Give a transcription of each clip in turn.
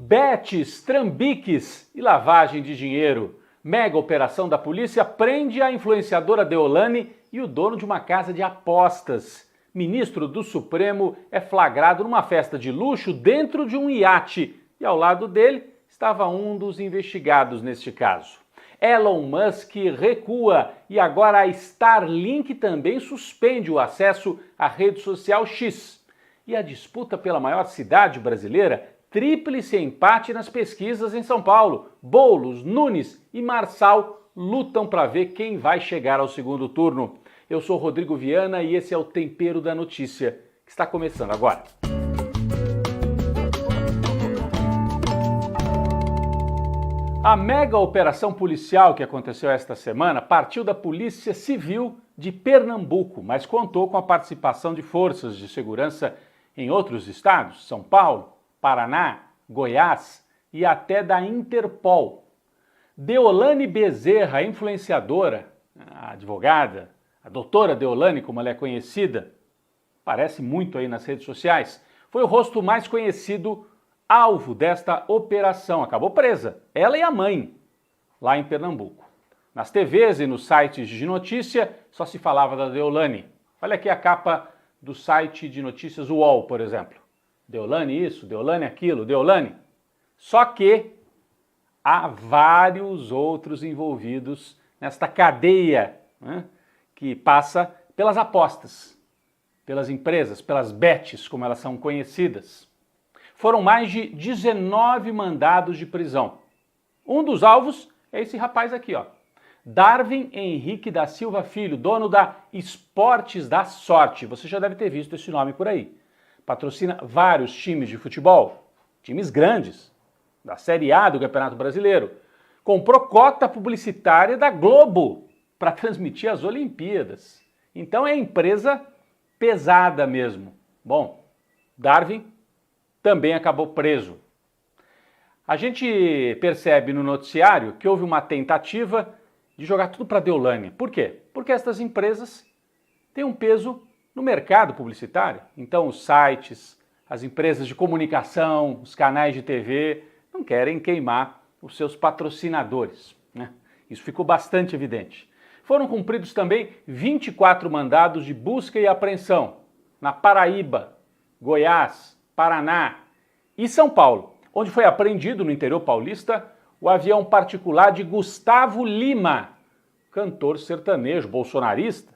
Betes, trambiques e lavagem de dinheiro. Mega operação da polícia prende a influenciadora Deolane e o dono de uma casa de apostas. Ministro do Supremo é flagrado numa festa de luxo dentro de um iate e ao lado dele estava um dos investigados neste caso. Elon Musk recua e agora a Starlink também suspende o acesso à rede social X. E a disputa pela maior cidade brasileira, tríplice empate nas pesquisas em São Paulo. Boulos, Nunes e Marçal lutam para ver quem vai chegar ao segundo turno. Eu sou Rodrigo Viana e esse é o Tempero da Notícia, que está começando agora. A mega operação policial que aconteceu esta semana partiu da Polícia Civil de Pernambuco, mas contou com a participação de forças de segurança em outros estados, São Paulo, Paraná, Goiás e até da Interpol. Deolane Bezerra, a influenciadora, a advogada, a doutora Deolane, como ela é conhecida, aparece muito aí nas redes sociais, foi o rosto mais conhecido alvo desta operação. Acabou presa, ela e a mãe, lá em Pernambuco. Nas TVs e nos sites de notícia só se falava da Deolane. Olha aqui a capa do site de notícias UOL, por exemplo. Deolane isso, Deolane aquilo, Deolane. Só que há vários outros envolvidos nesta cadeia, né, que passa pelas apostas, pelas empresas, pelas bets, como elas são conhecidas. Foram mais de 19 mandados de prisão. Um dos alvos é esse rapaz aqui, ó. Darwin Henrique da Silva Filho, dono da Esportes da Sorte. Você já deve ter visto esse nome por aí. Patrocina vários times de futebol, times grandes, da Série A do Campeonato Brasileiro. Comprou cota publicitária da Globo para transmitir as Olimpíadas. Então é empresa pesada mesmo. Bom, Darwin também acabou preso. A gente percebe no noticiário que houve uma tentativa de jogar tudo para Deolane. Por quê? Porque estas empresas têm um peso no mercado publicitário. Então os sites, as empresas de comunicação, os canais de TV não querem queimar os seus patrocinadores, né? Isso ficou bastante evidente. Foram cumpridos também 24 mandados de busca e apreensão na Paraíba, Goiás, Paraná e São Paulo, onde foi apreendido no interior paulista o avião particular de Gustavo Lima, cantor sertanejo, bolsonarista,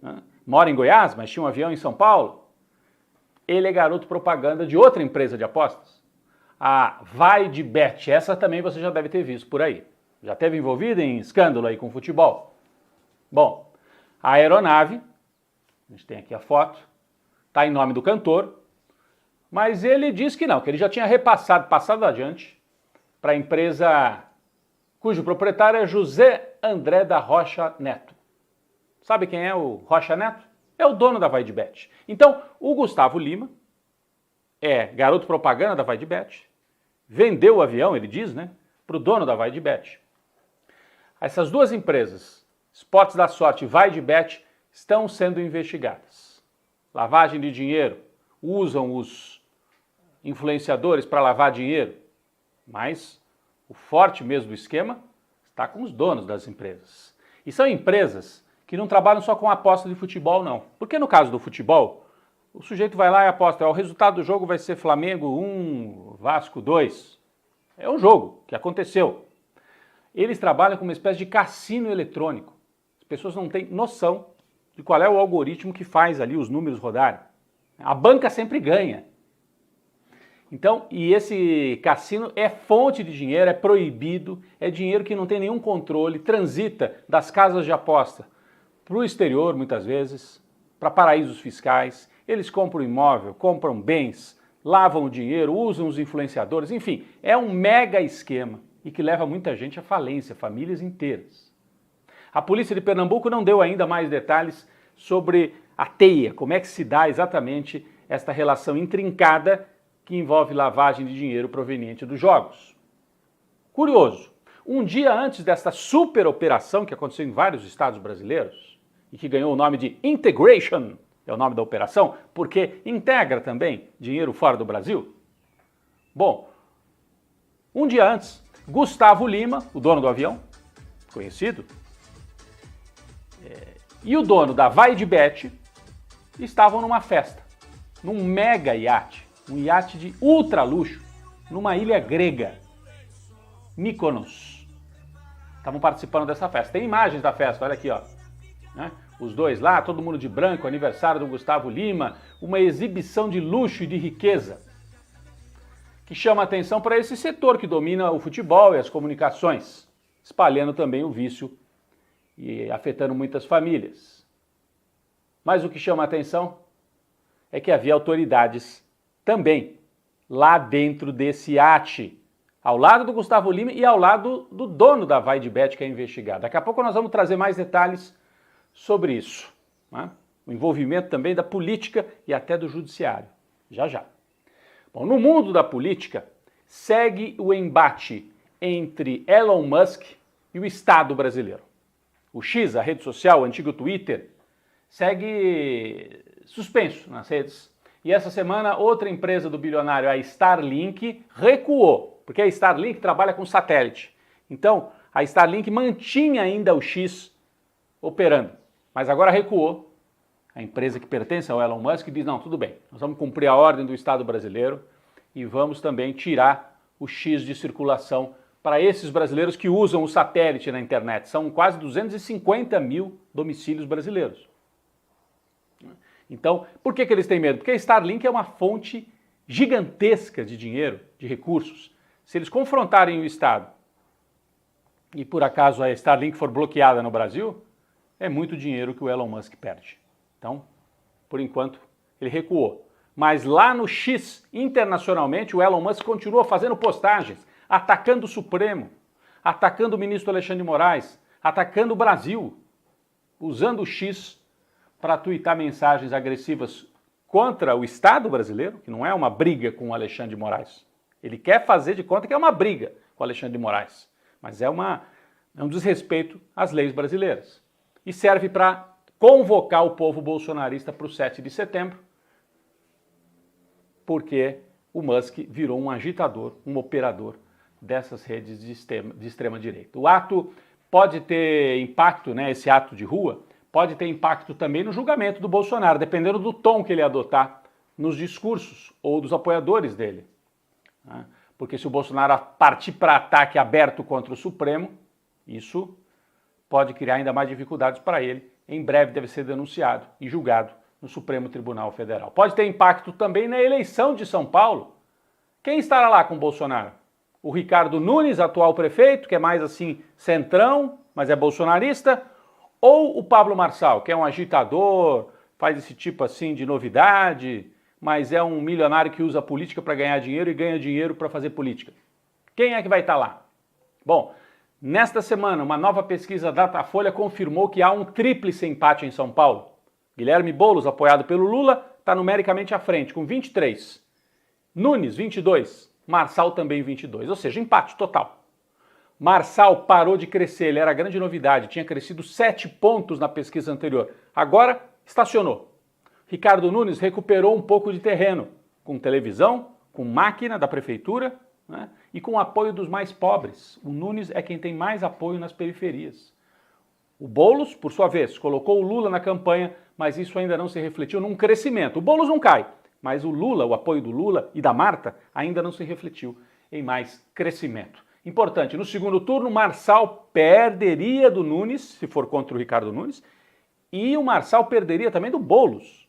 né? Mora em Goiás, mas tinha um avião em São Paulo. Ele é garoto propaganda de outra empresa de apostas, a Vai de Bet. Essa também você já deve ter visto por aí. Já esteve envolvido em escândalo aí com futebol. Bom, a aeronave, a gente tem aqui a foto, está em nome do cantor, mas ele diz que não, que ele já tinha passado adiante para a empresa cujo proprietário é José André da Rocha Neto. Sabe quem é o Rocha Neto? É o dono da Vai de Bet. Então, o Gustavo Lima é garoto propaganda da Vai de Bet, vendeu o avião, ele diz, né, para o dono da Vai de Bet. Essas duas empresas, Esportes da Sorte e Vai de Bet, estão sendo investigadas. Lavagem de dinheiro, usam os influenciadores para lavar dinheiro, mas o forte mesmo do esquema está com os donos das empresas. E são empresas que não trabalham só com aposta de futebol, não. Porque no caso do futebol, o sujeito vai lá e aposta, o resultado do jogo vai ser Flamengo 1, Vasco 2. É um jogo que aconteceu. Eles trabalham com uma espécie de cassino eletrônico. As pessoas não têm noção de qual é o algoritmo que faz ali os números rodarem. A banca sempre ganha. Então, e esse cassino é fonte de dinheiro, é proibido, é dinheiro que não tem nenhum controle, transita das casas de aposta para o exterior, muitas vezes, para paraísos fiscais. Eles compram imóvel, compram bens, lavam o dinheiro, usam os influenciadores, enfim, é um mega esquema e que leva muita gente à falência, famílias inteiras. A polícia de Pernambuco não deu ainda mais detalhes sobre a teia, como é que se dá exatamente esta relação intrincada que envolve lavagem de dinheiro proveniente dos jogos. Curioso, um dia antes desta super operação que aconteceu em vários estados brasileiros e que ganhou o nome de Integration, é o nome da operação, porque integra também dinheiro fora do Brasil. Bom, Um dia antes, Gustavo Lima, o dono do avião, conhecido, e o dono da Vai de Bet estavam numa festa, num mega iate, um iate de ultra luxo, numa ilha grega, Mykonos. Estavam participando dessa festa. Tem imagens da festa, olha aqui, ó. Né? Os dois lá, todo mundo de branco, aniversário do Gustavo Lima, uma exibição de luxo e de riqueza que chama atenção para esse setor que domina o futebol e as comunicações, espalhando também o vício e afetando muitas famílias. Mas o que chama atenção é que havia autoridades também lá dentro desse iate, ao lado do Gustavo Lima e ao lado do dono da Vai de Bet, que é investigado. Daqui a pouco nós vamos trazer mais detalhes sobre isso, né? O envolvimento também da política e até do judiciário, já já. Bom, no mundo da política, segue o embate entre Elon Musk e o Estado brasileiro. O X, a rede social, o antigo Twitter, segue suspenso nas redes. E essa semana, outra empresa do bilionário, a Starlink, recuou, porque a Starlink trabalha com satélite. Então, a Starlink mantinha ainda o X operando, mas agora recuou. A empresa que pertence ao Elon Musk diz, não, tudo bem, nós vamos cumprir a ordem do Estado brasileiro e vamos também tirar o X de circulação para esses brasileiros que usam o satélite na internet. São quase 250 mil domicílios brasileiros. Então, por que eles têm medo? Porque a Starlink é uma fonte gigantesca de dinheiro, de recursos. Se eles confrontarem o Estado e por acaso a Starlink for bloqueada no Brasil, é muito dinheiro que o Elon Musk perde. Então, por enquanto, ele recuou. Mas lá no X, internacionalmente, o Elon Musk continua fazendo postagens, atacando o Supremo, atacando o ministro Alexandre de Moraes, atacando o Brasil, usando o X para tuitar mensagens agressivas contra o Estado brasileiro, que não é uma briga com o Alexandre de Moraes. Ele quer fazer de conta que é uma briga com o Alexandre de Moraes, mas é um desrespeito às leis brasileiras. E serve para convocar o povo bolsonarista para o 7 de setembro, porque o Musk virou um agitador, um operador dessas redes de extrema-direita. O ato pode ter impacto, né, esse ato de rua, pode ter impacto também no julgamento do Bolsonaro, dependendo do tom que ele adotar nos discursos ou dos apoiadores dele. Né? Porque se o Bolsonaro partir para ataque aberto contra o Supremo, isso pode criar ainda mais dificuldades para ele. Em breve deve ser denunciado e julgado no Supremo Tribunal Federal. Pode ter impacto também na eleição de São Paulo. Quem estará lá com o Bolsonaro? O Ricardo Nunes, atual prefeito, que é mais assim centrão, mas é bolsonarista, ou o Pablo Marçal, que é um agitador, faz esse tipo assim de novidade, mas é um milionário que usa a política para ganhar dinheiro e ganha dinheiro para fazer política. Quem é que vai estar lá? Bom, nesta semana, uma nova pesquisa Datafolha confirmou que há um tríplice empate em São Paulo. Guilherme Boulos, apoiado pelo Lula, está numericamente à frente, com 23. Nunes, 22. Marçal também 22, ou seja, empate total. Marçal parou de crescer, ele era a grande novidade, tinha crescido 7 pontos na pesquisa anterior. Agora, estacionou. Ricardo Nunes recuperou um pouco de terreno, com televisão, com máquina da prefeitura, né, e com o apoio dos mais pobres. O Nunes é quem tem mais apoio nas periferias. O Boulos, por sua vez, colocou o Lula na campanha, mas isso ainda não se refletiu num crescimento. O Boulos não cai, mas o Lula, o apoio do Lula e da Marta, ainda não se refletiu em mais crescimento. Importante, no segundo turno, Marçal perderia do Nunes, se for contra o Ricardo Nunes, e o Marçal perderia também do Boulos.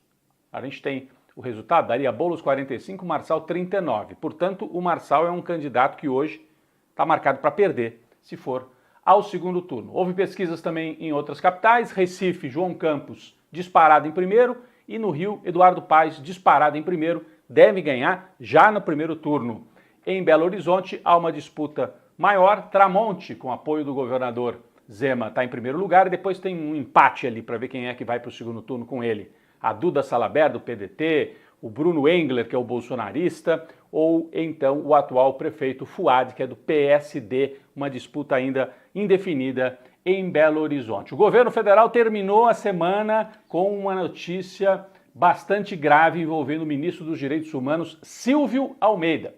A gente tem o resultado, daria Boulos 45, Marçal 39. Portanto, o Marçal é um candidato que hoje está marcado para perder, se for ao segundo turno. Houve pesquisas também em outras capitais, Recife, João Campos disparado em primeiro e no Rio, Eduardo Paes disparado em primeiro, deve ganhar já no primeiro turno. Em Belo Horizonte há uma disputa maior, Tramonte, com apoio do governador Zema, está em primeiro lugar e depois tem um empate ali para ver quem é que vai para o segundo turno com ele. A Duda Salabert, do PDT, o Bruno Engler, que é o bolsonarista, ou então o atual prefeito Fuad, que é do PSD, uma disputa ainda indefinida em Belo Horizonte. O governo federal terminou a semana com uma notícia bastante grave envolvendo o ministro dos Direitos Humanos, Silvio Almeida.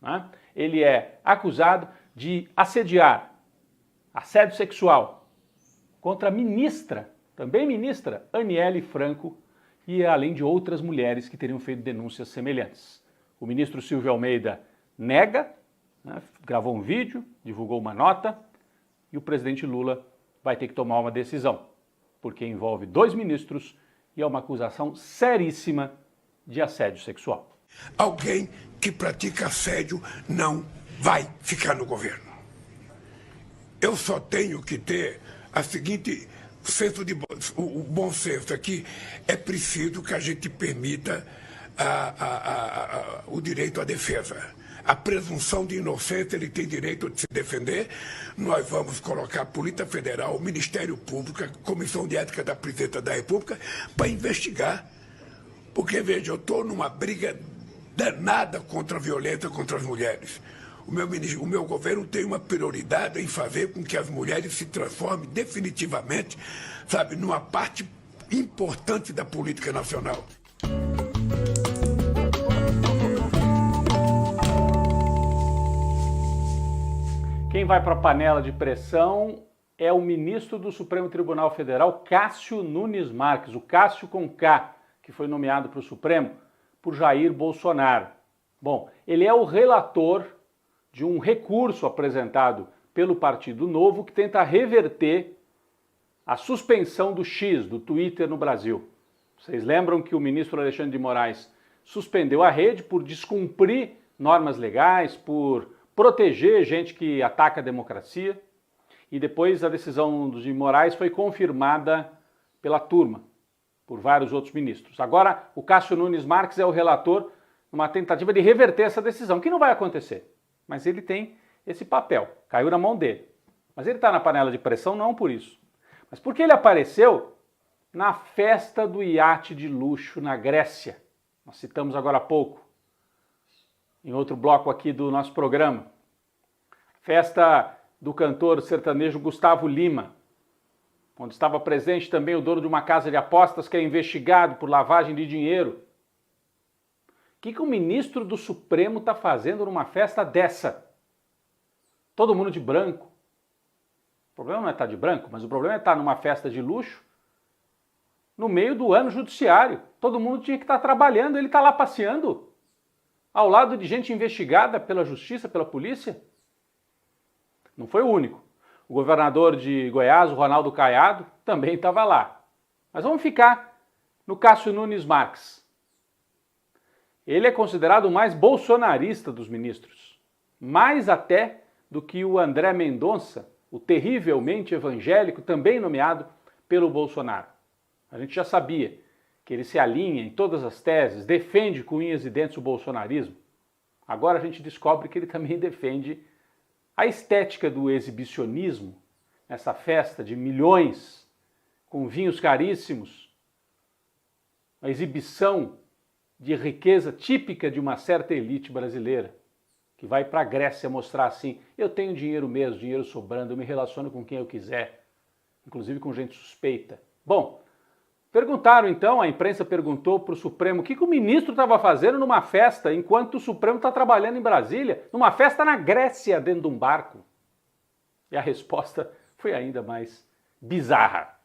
Né? Ele é acusado de assediar, assédio sexual, contra a ministra, também ministra, Aniele Franco, e além de outras mulheres que teriam feito denúncias semelhantes. O ministro Silvio Almeida nega, né, gravou um vídeo, divulgou uma nota, e o presidente Lula vai ter que tomar uma decisão, porque envolve 2 ministros e é uma acusação seríssima de assédio sexual. Alguém que pratica assédio não vai ficar no governo. Eu só tenho que ter a seguinte senso de o bom senso aqui. É preciso que a gente permita o direito à defesa. A presunção de inocência, ele tem direito de se defender. Nós vamos colocar a Polícia Federal, o Ministério Público, a Comissão de Ética da Presidência da República para investigar. Porque, veja, eu estou numa briga danada contra a violência contra as mulheres. O meu governo tem uma prioridade em fazer com que as mulheres se transformem definitivamente, sabe, numa parte importante da política nacional. Quem vai para a panela de pressão é o ministro do Supremo Tribunal Federal, Cássio Nunes Marques, o Cássio com K, que foi nomeado para o Supremo por Jair Bolsonaro. Bom, ele é o relator de um recurso apresentado pelo Partido Novo que tenta reverter a suspensão do X, do Twitter no Brasil. Vocês lembram que o ministro Alexandre de Moraes suspendeu a rede por descumprir normas legais, por proteger gente que ataca a democracia, e depois a decisão de Moraes foi confirmada pela turma, por vários outros ministros. Agora, o Cássio Nunes Marques é o relator numa tentativa de reverter essa decisão, que não vai acontecer, mas ele tem esse papel, caiu na mão dele. Mas ele está na panela de pressão não por isso, mas porque ele apareceu na festa do iate de luxo na Grécia. Nós citamos agora há pouco, em outro bloco aqui do nosso programa. Festa do cantor sertanejo Gustavo Lima, onde estava presente também o dono de uma casa de apostas que é investigado por lavagem de dinheiro. O que o ministro do Supremo está fazendo numa festa dessa? Todo mundo de branco. O problema não é estar de branco, mas o problema é estar numa festa de luxo no meio do ano judiciário. Todo mundo tinha que estar trabalhando, ele está lá passeando ao lado de gente investigada pela justiça, pela polícia. Não foi o único. O governador de Goiás, o Ronaldo Caiado, também estava lá. Mas vamos ficar no Cássio Nunes Marques. Ele é considerado o mais bolsonarista dos ministros. Mais até do que o André Mendonça, o terrivelmente evangélico, também nomeado pelo Bolsonaro. A gente já sabia que ele se alinha em todas as teses, defende com unhas e dentes o bolsonarismo. Agora a gente descobre que ele também defende a estética do exibicionismo, essa festa de milhões, com vinhos caríssimos, a exibição de riqueza típica de uma certa elite brasileira, que vai para a Grécia mostrar assim, eu tenho dinheiro mesmo, dinheiro sobrando, eu me relaciono com quem eu quiser, inclusive com gente suspeita. Bom, perguntaram então, a imprensa perguntou para o Supremo o que o ministro estava fazendo numa festa enquanto o Supremo está trabalhando em Brasília, numa festa na Grécia, dentro de um barco. E a resposta foi ainda mais bizarra.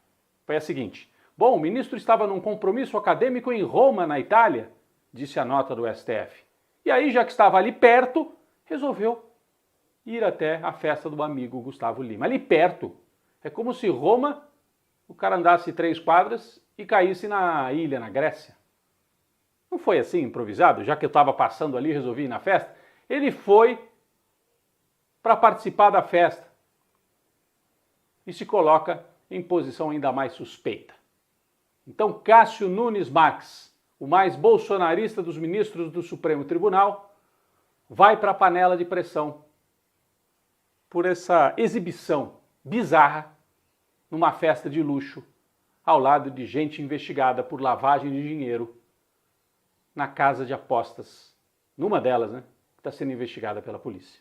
Foi a seguinte: bom, o ministro estava num compromisso acadêmico em Roma, na Itália, disse a nota do STF. E aí, já que estava ali perto, resolveu ir até a festa do amigo Gustavo Lima. Ali perto. É como se Roma, o cara andasse 3 quadras e caísse na ilha, na Grécia. Não foi assim, improvisado? Já que eu estava passando ali, resolvi ir na festa. Ele foi para participar da festa e se coloca em posição ainda mais suspeita. Então, Cássio Nunes Marques, o mais bolsonarista dos ministros do Supremo Tribunal, vai para a panela de pressão por essa exibição bizarra numa festa de luxo, ao lado de gente investigada por lavagem de dinheiro na casa de apostas, numa delas, né, que está sendo investigada pela polícia.